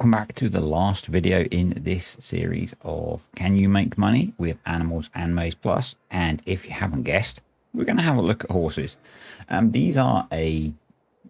welcome back to the last video in this series of Can You Make Money with Animals and MaizePlus? And if you haven't guessed, we're going to have a look at horses. These are a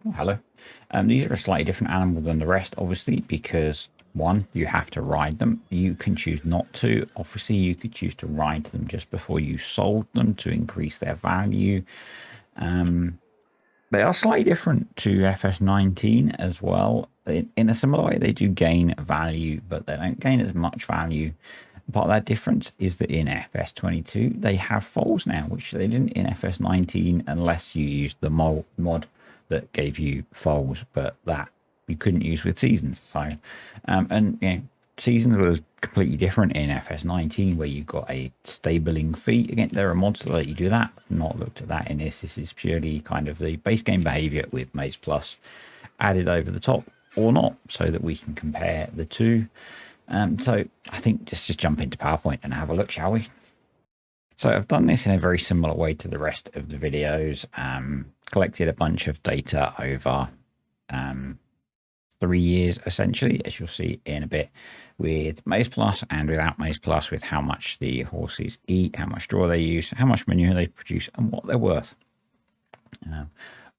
slightly different animal than the rest, obviously, because one, you have to ride them. You can choose not to. Obviously, you could choose to ride them just before you sold them to increase their value. They are slightly different to FS19 as well. In a similar way, they do gain value, but they don't gain as much value. Part of that difference is that in FS22, they have foals now, which they didn't in FS19 unless you used the mod that gave you foals, but that you couldn't use with seasons. So, seasons was completely different in FS19, where you got a stabling fee. Again, there are mods that let you do that. I've not looked at that in this. This is purely kind of the base game behavior with MaizePlus added over the top or not, so that we can compare the two. So I think just jump into PowerPoint and have a look, shall we? So I've done this in a very similar way to the rest of the videos. Collected a bunch of data over 3 years, essentially, as you'll see in a bit, with MaizePlus and without MaizePlus, with how much the horses eat, how much straw they use, how much manure they produce, and what they're worth.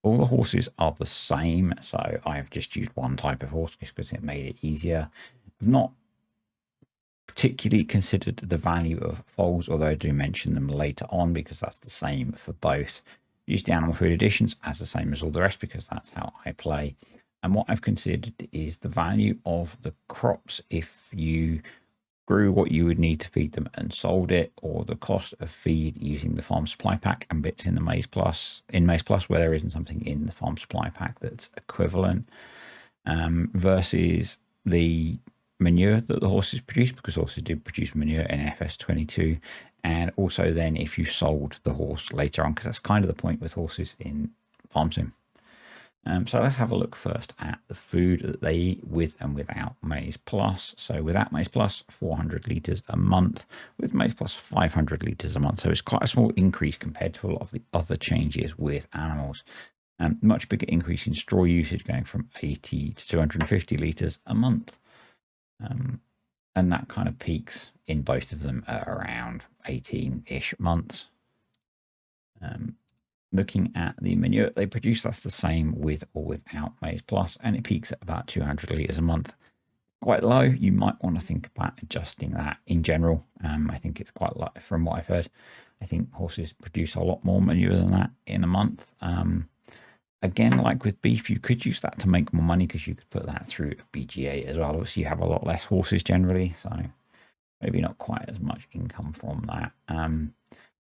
All the horses are the same, so I've just used one type of horse just because it made it easier. I've not particularly considered the value of foals, although I do mention them later on because that's the same for both. Use the animal food additions as the same as all the rest because that's how I play. And what I've considered is the value of the crops if you grew what you would need to feed them and sold it, or the cost of feed using the farm supply pack and bits in the MaizePlus where there isn't something in the farm supply pack that's equivalent, versus the manure that the horses produce, because horses do produce manure in FS22, and also then if you sold the horse later on, because that's kind of the point with horses in farm sim. So let's have a look first at the food that they eat with and without MaizePlus. So without MaizePlus, 400 litres a month. With MaizePlus, 500 litres a month. So it's quite a small increase compared to a lot of the other changes with animals. Much bigger increase in straw usage, going from 80 to 250 litres a month. And that kind of peaks in both of them at around 18-ish months. Looking at the manure they produce, that's the same with or without MaizePlus, and it peaks at about 200 litres a month. Quite low. You might want to think about adjusting that in general. I think it's quite low from what I've heard. I think horses produce a lot more manure than that in a month. Again, like with beef, you could use that to make more money because you could put that through a BGA as well. Obviously, you have a lot less horses generally, so maybe not quite as much income from that.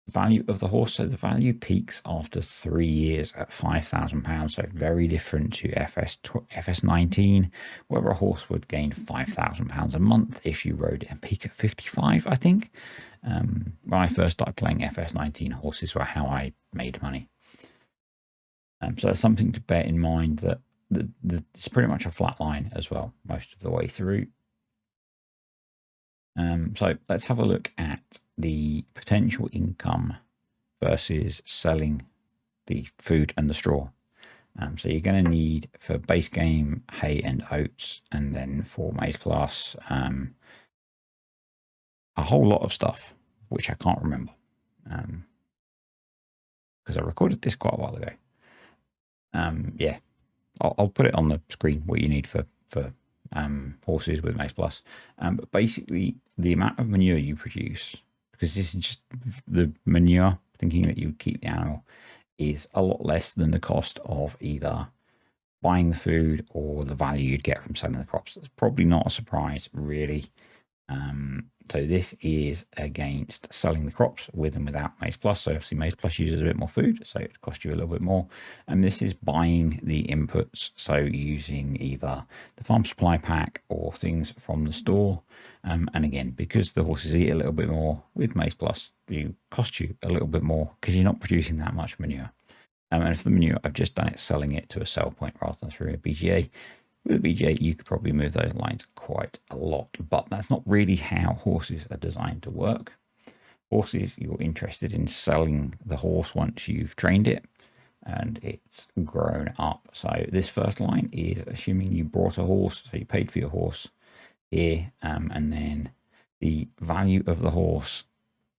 Value of the horse, so the value peaks after 3 years at £5,000, so very different to FS19, where a horse would gain £5,000 a month if you rode it and peak at 55, I think. When I first started playing FS19, horses were how I made money. So that's something to bear in mind, that it's pretty much a flat line as well most of the way through. So let's have a look at the potential income versus selling the food and the straw. So you're going to need, for base game, hay and oats, and then for MaizePlus, a whole lot of stuff, which I can't remember because I recorded this quite a while ago. Yeah, I'll put it on the screen what you need for horses with MaizePlus. But basically, the amount of manure you produce, because this is just the manure, thinking that you would keep the animal, is a lot less than the cost of either buying the food or the value you'd get from selling the crops. It's probably not a surprise, really. So this is against selling the crops with and without MaizePlus. So obviously MaizePlus uses a bit more food, so it costs you a little bit more. And this is buying the inputs, so using either the farm supply pack or things from the store. And again, because the horses eat a little bit more with MaizePlus, it costs you a little bit more because you're not producing that much manure. And for the manure, I've just done it selling it to a sell point rather than through a BGA. With a BGA, you could probably move those lines quite a lot, but that's not really how horses are designed to work. Horses, you're interested in selling the horse once you've trained it and it's grown up. So this first line is assuming you bought a horse, so you paid for your horse, here, and then the value of the horse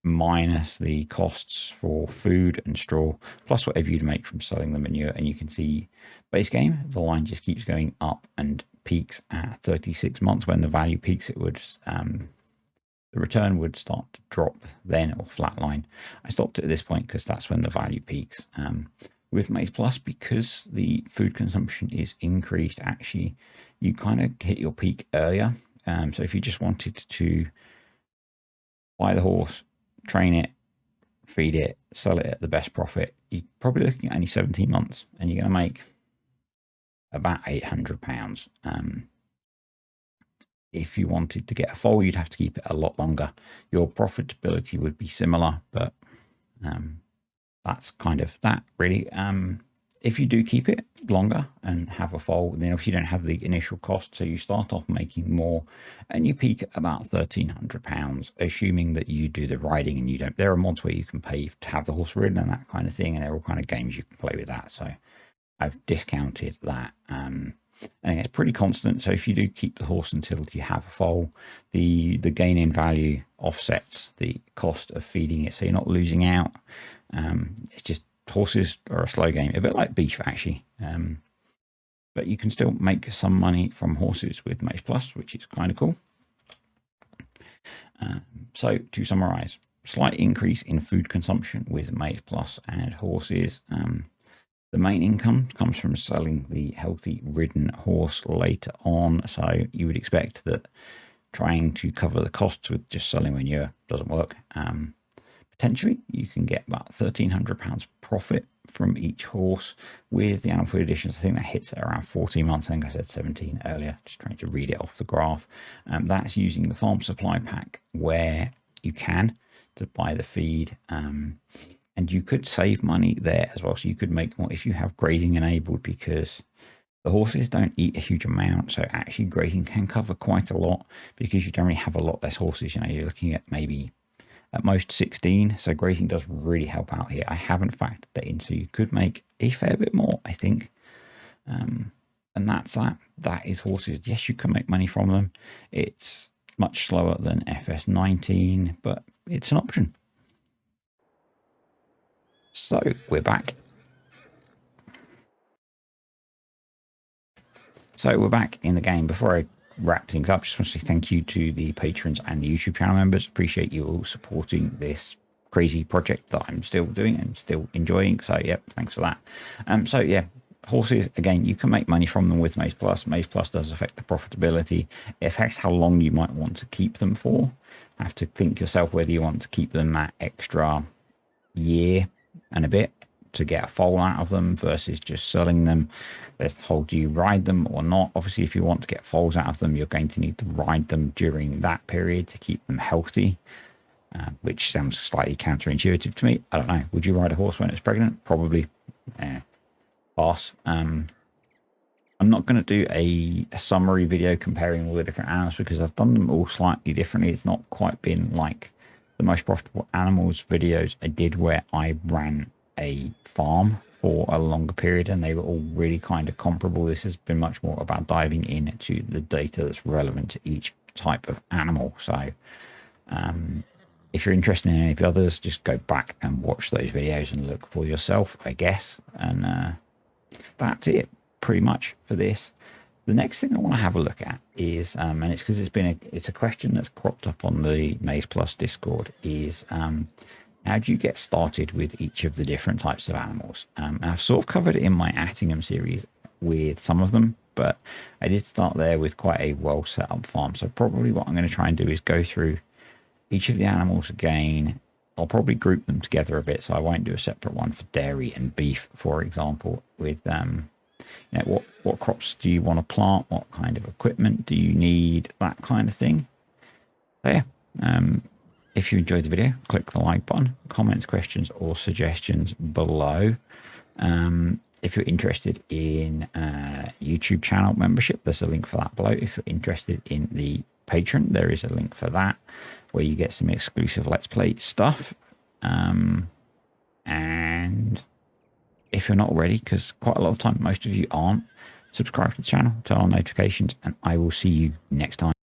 minus the costs for food and straw, plus whatever you'd make from selling the manure. And you can see base game, the line just keeps going up and peaks at 36 months. When the value peaks, it would the return would start to drop then, or flatline. I stopped at this point because that's when the value peaks. With MaizePlus, because the food consumption is increased, actually you kind of hit your peak earlier. So if you just wanted to buy the horse, train it, feed it, sell it at the best profit, you're probably looking at only 17 months, and you're going to make about £800. If you wanted to get a foal, you'd have to keep it a lot longer. Your profitability would be similar, but that's kind of that, really. If you do keep it longer and have a foal, then obviously you don't have the initial cost, so you start off making more, and you peak at about £1,300, assuming that you do the riding and you don't. There are mods where you can pay to have the horse ridden and that kind of thing, and there are all kind of games you can play with that. So I've discounted that, and it's pretty constant. So if you do keep the horse until you have a foal, the gain in value offsets the cost of feeding it, so you're not losing out. It's just, horses are a slow game, a bit like beef actually, but you can still make some money from horses with MaizePlus, which is kind of cool. So to summarize, slight increase in food consumption with MaizePlus and horses. The main income comes from selling the healthy ridden horse later on, so you would expect that trying to cover the costs with just selling manure doesn't work. Potentially you can get about £1,300 profit from each horse. With the animal food additions, I think that hits at around 14 months. I think I said 17 earlier, just trying to read it off the graph. That's using the farm supply pack where you can to buy the feed, and you could save money there as well. So you could make more if you have grazing enabled, because the horses don't eat a huge amount, so actually grazing can cover quite a lot, because you generally have a lot less horses. You know, you're looking at maybe at most 16, so grazing does really help out here. I haven't factored that in, so you could make a fair bit more, I think. And that's that. That is horses. Yes, you can make money from them. It's much slower than FS19, but it's an option. So we're back. So we're back in the game. Before I wrap things up, just want to say thank you to the patrons and the YouTube channel members. Appreciate you all supporting this crazy project that I'm still doing and still enjoying. So yep, thanks for that. So yeah, horses, again, you can make money from them with MaizePlus. MaizePlus does affect the profitability. It affects how long you might want to keep them for. Have to think yourself whether you want to keep them that extra year and a bit to get a foal out of them versus just selling them. There's the whole, do you ride them or not? Obviously, if you want to get foals out of them, you're going to need to ride them during that period to keep them healthy, which sounds slightly counterintuitive to me. I don't know. Would you ride a horse when it's pregnant? Probably. Pass. I'm not going to do a summary video comparing all the different animals, because I've done them all slightly differently. It's not quite been like the most profitable animals videos I did where I ran a farm for a longer period and they were all really kind of comparable. This has been much more about diving into the data that's relevant to each type of animal. So if you're interested in any of the others, just go back and watch those videos and look for yourself, I guess. And that's it pretty much for this. The next thing I want to have a look at is, and it's because it's a question that's cropped up on the MaizePlus Discord, is how do you get started with each of the different types of animals? I've sort of covered it in my Attingham series with some of them, but I did start there with quite a well set up farm. So probably what I'm going to try and do is go through each of the animals again. I'll probably group them together a bit, so I won't do a separate one for dairy and beef, for example, with you know, what crops do you want to plant? What kind of equipment do you need? That kind of thing. So yeah, if you enjoyed the video, click the like button, comments, questions, or suggestions below. If you're interested in YouTube channel membership, there's a link for that below. If you're interested in the Patreon, there is a link for that, where you get some exclusive Let's Play stuff. And if you're not already, because quite a lot of time most of you aren't, subscribe to the channel, turn on notifications, and I will see you next time.